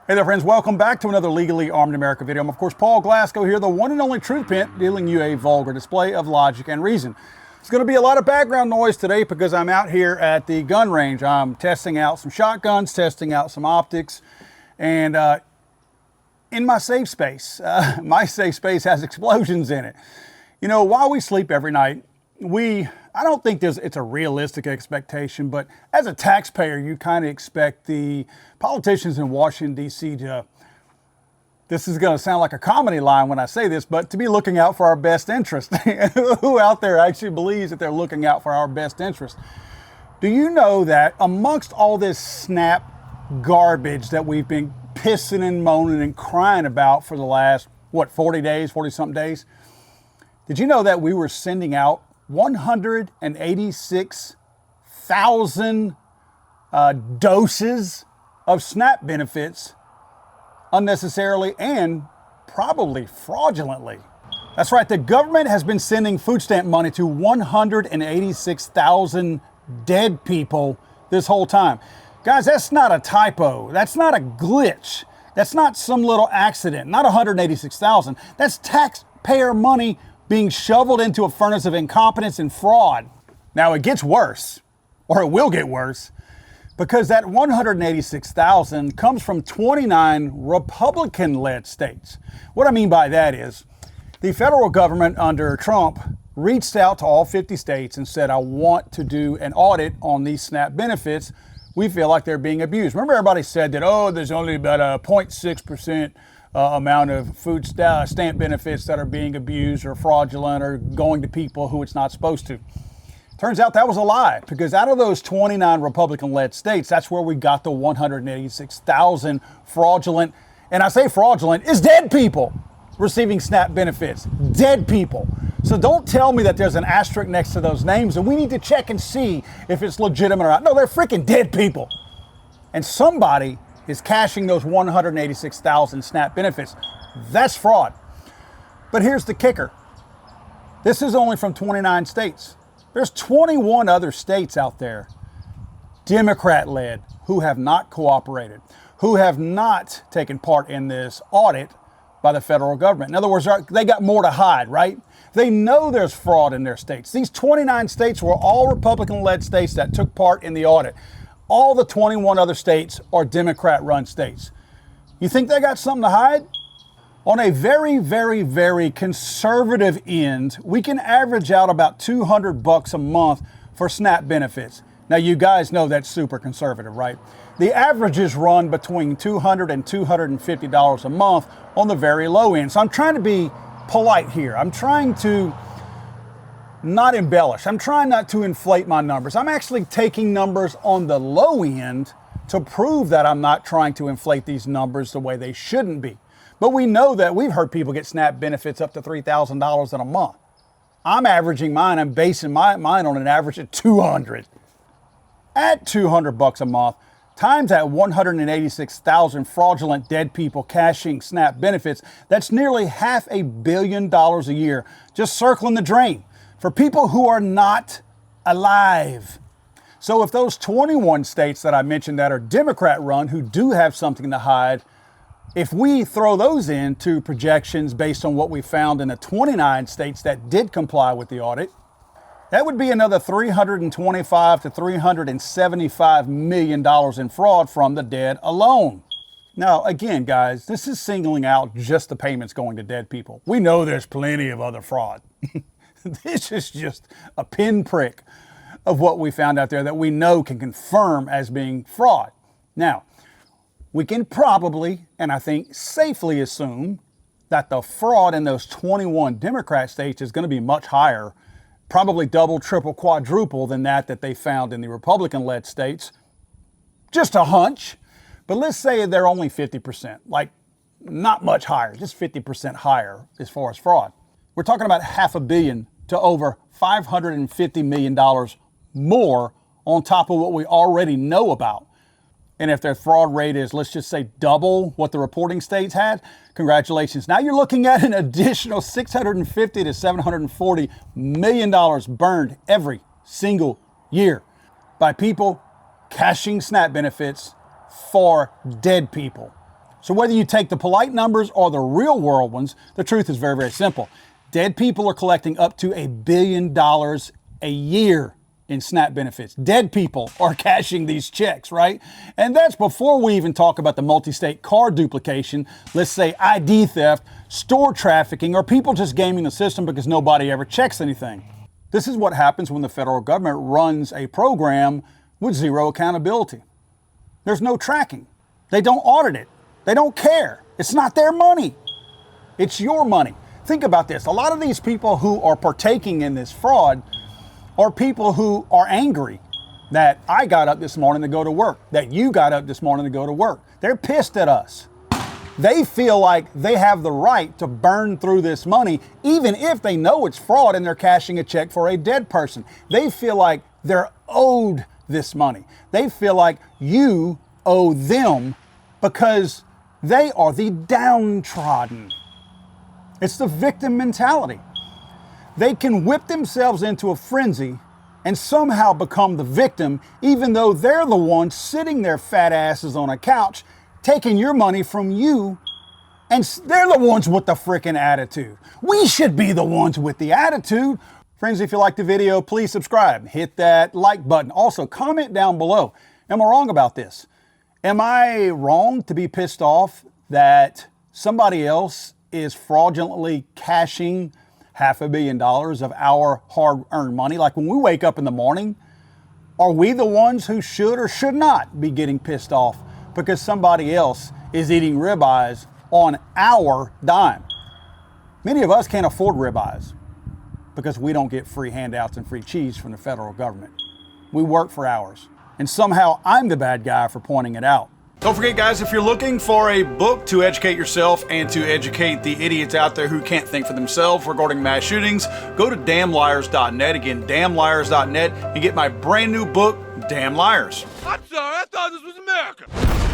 Hey there, friends. Welcome back to another Legally Armed America video. I'm, of course, Paul Glasgow here, the one and only truth pimp, dealing you a vulgar display of logic and reason. It's going to be a lot of background noise today because I'm out here at the gun range. I'm testing out some shotguns, testing out some optics, and in my safe space. My safe space has explosions in it. You know, while we sleep every night, I don't think it's a realistic expectation, but as a taxpayer, you kind of expect the politicians in Washington, D.C. this is going to sound like a comedy line when I say this, but to be looking out for our best interest. Who out there actually believes that they're looking out for our best interest? Do you know that amongst all this SNAP garbage that we've been pissing and moaning and crying about for the last, 40 days, 40-something days? Did you know that we were sending out 186,000 doses of SNAP benefits unnecessarily and probably fraudulently? That's right, the government has been sending food stamp money to 186,000 dead people this whole time. Guys, that's not a typo. That's not a glitch. That's not some little accident. Not 186,000. That's taxpayer money being shoveled into a furnace of incompetence and fraud. Now it gets worse, or it will get worse, because that 186,000 comes from 29 Republican-led states. What I mean by that is, the federal government under Trump reached out to all 50 states and said, I want to do an audit on these SNAP benefits. We feel like they're being abused. Remember, everybody said that, there's only about a 0.6% amount of food stamp benefits that are being abused or fraudulent or going to people who it's not supposed to. Turns out that was a lie, because out of those 29 Republican-led states, that's where we got the 186,000 fraudulent, and I say fraudulent, is dead people receiving SNAP benefits. Dead people. So don't tell me that there's an asterisk next to those names and we need to check and see if it's legitimate or not. No, they're freaking dead people. And somebody is cashing those 186,000 SNAP benefits. That's fraud. But here's the kicker. This is only from 29 states. There's 21 other states out there, Democrat-led, who have not cooperated, who have not taken part in this audit by the federal government. In other words, they got more to hide, right? They know there's fraud in their states. These 29 states were all Republican-led states that took part in the audit. All the 21 other states are Democrat-run states. You think they got something to hide? On a very, very, very conservative end, we can average out about $200 a month for SNAP benefits. Now, you guys know that's super conservative, right? The averages run between $200 and $250 a month on the very low end. So I'm trying to be polite here. I'm trying to not embellish. I'm trying not to inflate my numbers. I'm actually taking numbers on the low end to prove that I'm not trying to inflate these numbers the way they shouldn't be. But we know that we've heard people get SNAP benefits up to $3,000 in a month. I'm averaging mine. I'm basing mine on an average of $200. At $200 a month, times that 186,000 fraudulent dead people cashing SNAP benefits, that's nearly $500 million a year, just circling the drain for people who are not alive. So if those 21 states that I mentioned that are Democrat run, who do have something to hide, if we throw those into projections based on what we found in the 29 states that did comply with the audit, that would be another $325 to $375 million in fraud from the dead alone. Now, again, guys, this is singling out just the payments going to dead people. We know there's plenty of other fraud. This is just a pinprick of what we found out there that we know can confirm as being fraud. Now, we can probably, and I think safely assume, that the fraud in those 21 Democrat states is going to be much higher, probably double, triple, quadruple than that they found in the Republican-led states. Just a hunch. But let's say they're only 50%, like not much higher, just 50% higher as far as fraud. We're talking about $500 million to over $550 million more on top of what we already know about. And if their fraud rate is, let's just say, double what the reporting states had, congratulations. Now you're looking at an additional $650 to $740 million burned every single year by people cashing SNAP benefits for dead people. So whether you take the polite numbers or the real world ones, the truth is very, very simple. Dead people are collecting up to $1 billion a year in SNAP benefits. Dead people are cashing these checks, right? And that's before we even talk about the multi-state card duplication, let's say ID theft, store trafficking, or people just gaming the system because nobody ever checks anything. This is what happens when the federal government runs a program with zero accountability. There's no tracking. They don't audit it. They don't care. It's not their money. It's your money. Think about this. A lot of these people who are partaking in this fraud are people who are angry that I got up this morning to go to work, that you got up this morning to go to work. They're pissed at us. They feel like they have the right to burn through this money, even if they know it's fraud and they're cashing a check for a dead person. They feel like they're owed this money. They feel like you owe them because they are the downtrodden. It's the victim mentality. They can whip themselves into a frenzy and somehow become the victim, even though they're the ones sitting their fat asses on a couch, taking your money from you, and they're the ones with the freaking attitude. We should be the ones with the attitude. Friends, if you like the video, please subscribe. Hit that like button. Also, comment down below. Am I wrong about this? Am I wrong to be pissed off that somebody else is fraudulently cashing $500 million of our hard-earned money? Like when we wake up in the morning, are we the ones who should or should not be getting pissed off because somebody else is eating ribeyes on our dime? Many of us can't afford ribeyes because we don't get free handouts and free cheese from the federal government. We work for ours. And somehow I'm the bad guy for pointing it out. Don't forget, guys, if you're looking for a book to educate yourself and to educate the idiots out there who can't think for themselves regarding mass shootings, go to damnliars.net. Again, damnliars.net, and get my brand new book, Damn Liars. I'm sorry, I thought this was America.